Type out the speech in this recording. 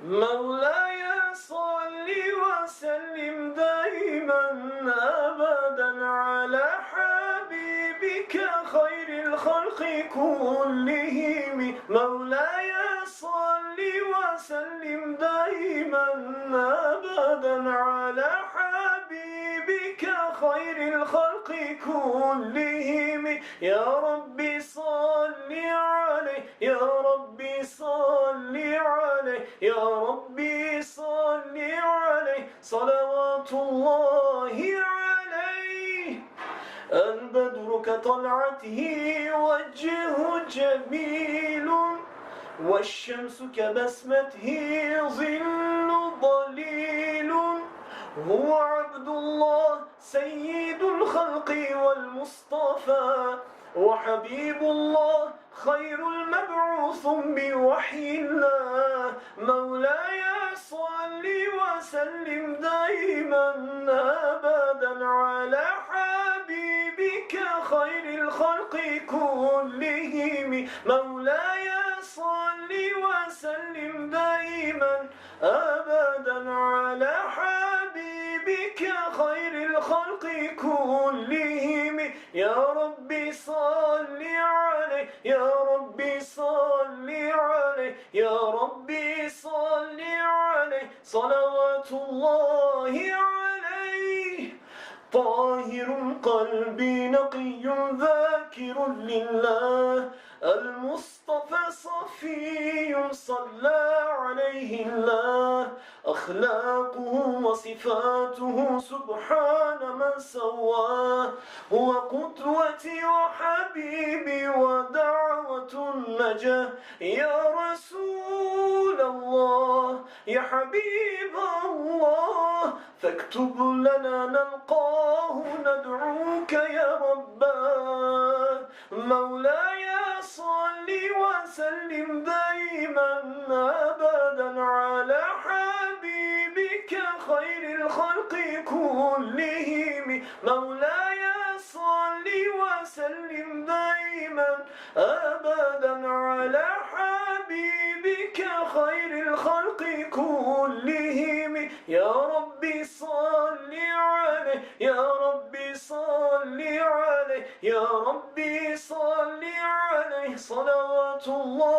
مولاي صل وسلم دائما أبدا على حبيبك خير الخلق كلهم. مولاي صل وسلم دائما أبدا على حبيبك خير الخلق كلهم. يا ربي صل عليه، يا ربي صل عليه، يا ربي صل عليه صلوات الله عليه. البدر كطلعته وجهه جميل، والشمس كبسمته ظل ضليل. هو عبد الله سيد الخلق والمصطفى، وحبيب الله خير المبعوث بوحي الله. مولاي صل وسلم دائما أبدا على حبيبك خير الخلق كلهم. مولاي صل وسلم دائما أبدا على حبيبك خير الخلق كلهم. يا ربي صل عليه، يا ربي صل عليه، يا ربي صل عليه صلوات الله عليه. طاهر قلبي نقي ذاكر لله، المصطفى صفي صلى عليه الله. أخلاقه وصفاته سبحان من سواه، هو قدوتي وحبيبي ودعوة النجاة. يا رسول الله يا حبيب الله، فاكتب لنا نلقاه ندعوك يا رباه. مولاي صل وسلم دائما أبدا على حبيبك خير الخلق كلهم. مولاي صل وسلم دائما أبدا على حبيبك خير الخلق كلهم. يا ربي صل عليه، يا ربي صل عليه، يا ربي صل عليه صلوات الله